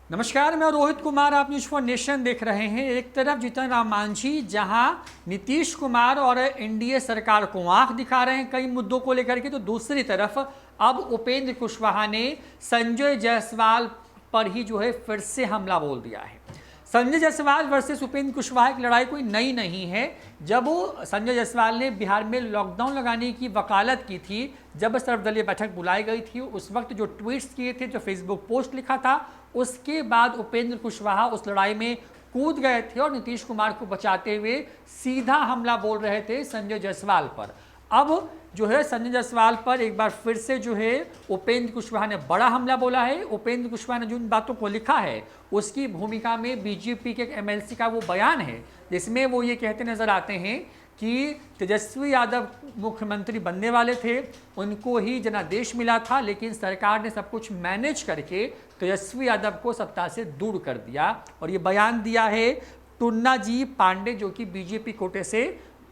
नमस्कार, मैं रोहित कुमार। आप न्यूज़ फॉर नेशन देख रहे हैं। एक तरफ जीतन राम मांझी जहां नीतीश कुमार और एनडीए सरकार को आंख दिखा रहे हैं कई मुद्दों को लेकर के, तो दूसरी तरफ अब उपेंद्र कुशवाहा ने संजय जायसवाल पर ही जो है फिर से हमला बोल दिया है। संजय जायसवाल वर्सेस उपेंद्र कुशवाहा की लड़ाई कोई नई नहीं है। जब वो संजय जायसवाल ने बिहार में लॉकडाउन लगाने की वकालत की थी, जब सर्वदलीय बैठक बुलाई गई थी, उस वक्त जो ट्वीट्स किए थे, जो फेसबुक पोस्ट लिखा था, उसके बाद उपेंद्र कुशवाहा उस लड़ाई में कूद गए थे और नीतीश कुमार को बचाते हुए सीधा हमला बोल रहे थे संजय जायसवाल पर। अब जो है संजय जायसवाल पर एक बार फिर से जो है उपेंद्र कुशवाहा ने बड़ा हमला बोला है। उपेंद्र कुशवाहा ने जिन बातों को लिखा है उसकी भूमिका में बीजेपी के एमएलसी का वो बयान है, जिसमें वो ये कहते नजर आते हैं कि तेजस्वी यादव मुख्यमंत्री बनने वाले थे, उनको ही जनादेश मिला था, लेकिन सरकार ने सब कुछ मैनेज करके तेजस्वी यादव को सत्ता से दूर कर दिया। और ये बयान दिया है टुन्ना जी पांडे, जो कि बीजेपी कोटे से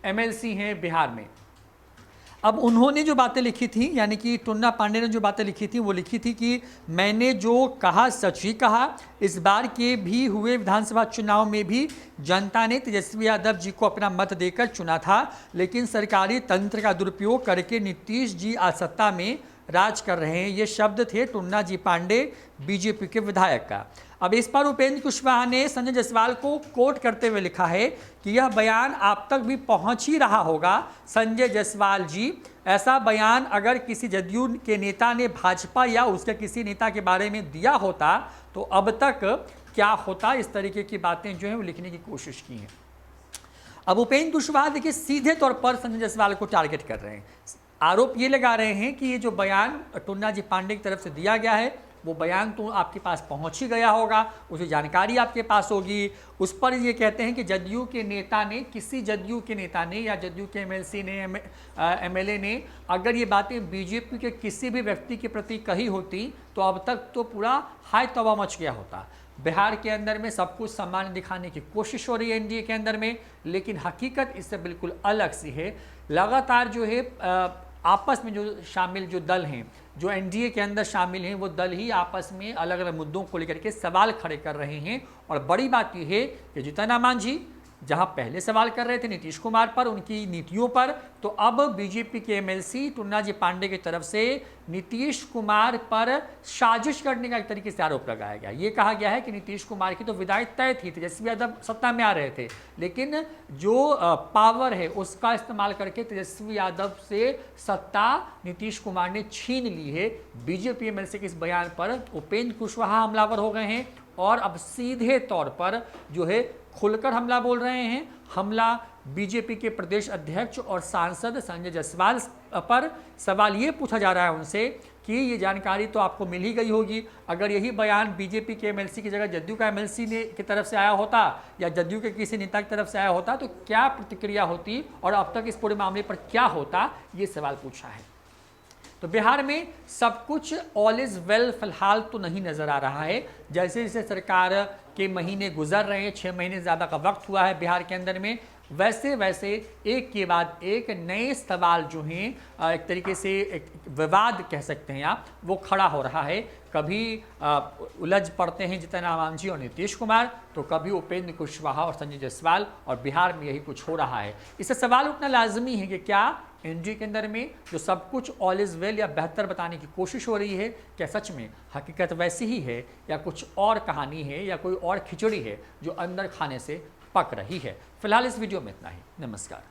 एमएलसी हैं बिहार में। अब उन्होंने जो बातें लिखी थी, यानी कि टुन्ना पांडे ने जो बातें लिखी थी, वो लिखी थी कि मैंने जो कहा सच ही कहा। इस बार के भी हुए विधानसभा चुनाव में भी जनता ने तेजस्वी यादव जी को अपना मत देकर चुना था, लेकिन सरकारी तंत्र का दुरुपयोग करके नीतीश जी आज सत्ता में राज कर रहे हैं। ये शब्द थे टुन्ना जी पांडे, बीजेपी के विधायक का। अब इस पर उपेंद्र कुशवाहा ने संजय जायसवाल को कोट करते हुए लिखा है कि यह बयान आप तक भी पहुंच ही रहा होगा संजय जायसवाल जी। ऐसा बयान अगर किसी जदयू के नेता ने भाजपा या उसके किसी नेता के बारे में दिया होता तो अब तक क्या होता। इस तरीके की बातें जो है वो लिखने की कोशिश की हैं। अब उपेंद्र कुशवाहा देखिए सीधे तौर पर संजय जायसवाल को टारगेट कर रहे हैं। आरोप ये लगा रहे हैं कि ये जो बयान टुन्ना जी पांडे की तरफ से दिया गया है, वो बयान तो आपके पास पहुंच ही गया होगा, उसकी जानकारी आपके पास होगी। उस पर ये कहते हैं कि जदयू के नेता ने, किसी जदयू के नेता ने या जदयू के एमएलसी ने, एमएलए ने अगर ये बातें बीजेपी के किसी भी व्यक्ति के प्रति कही होती तो अब तक तो पूरा हाय तौबा मच गया होता। बिहार के अंदर में सब कुछ सामान्य दिखाने की कोशिश हो रही है एनडीए के अंदर में, लेकिन हकीकत इससे बिल्कुल अलग सी है। लगातार जो है आपस में जो शामिल जो दल हैं, जो एनडीए के अंदर शामिल हैं, वो दल ही आपस में अलग अलग मुद्दों को लेकर के सवाल खड़े कर रहे हैं। और बड़ी बात यह है कि जीतन राम मांझी जहां पहले सवाल कर रहे थे नीतीश कुमार पर, उनकी नीतियों पर, तो अब बीजेपी के एमएलसी टुन्ना जी पांडे की तरफ से नीतीश कुमार पर साजिश करने का एक तरीके से आरोप लगाया गया। ये कहा गया है कि नीतीश कुमार की तो विदाई तय थी, तेजस्वी यादव सत्ता में आ रहे थे, लेकिन जो पावर है उसका इस्तेमाल करके तेजस्वी यादव से सत्ता नीतीश कुमार ने छीन ली है। बीजेपी एमएलसी के इस बयान पर उपेंद्र कुशवाहा हमलावर हो गए हैं और अब सीधे तौर पर जो है खुलकर हमला बोल रहे हैं। हमला बीजेपी के प्रदेश अध्यक्ष और सांसद संजय जायसवाल पर। सवाल ये पूछा जा रहा है उनसे कि ये जानकारी तो आपको मिल ही गई होगी, अगर यही बयान बीजेपी के एमएलसी की जगह जदयू का एमएलसी ने की तरफ से आया होता या जदयू के किसी नेता की तरफ से आया होता तो क्या प्रतिक्रिया होती और अब तक इस पूरे मामले पर क्या होता, ये सवाल पूछा है। तो बिहार में सब कुछ ऑल इज वेल फिलहाल तो नहीं नजर आ रहा है। जैसे जैसे सरकार के महीने गुजर रहे हैं, 6 महीने ज़्यादा का वक्त हुआ है बिहार के अंदर में, वैसे वैसे एक के बाद एक नए सवाल जो हैं, एक तरीके से एक विवाद कह सकते हैं आप, वो खड़ा हो रहा है। कभी उलझ पड़ते हैं जीतन राम मांझी और नीतीश कुमार, तो कभी उपेंद्र कुशवाहा और संजय जायसवाल, और बिहार में यही कुछ हो रहा है। इससे सवाल उठना लाजमी है कि क्या एनडीए के अंदर में जो सब कुछ ऑल इज वेल या बेहतर बताने की कोशिश हो रही है, क्या सच में हकीकत वैसी ही है या कुछ और कहानी है या कोई और खिचड़ी है जो अंदर खाने से पक रही है। फिलहाल इस वीडियो में इतना ही। नमस्कार।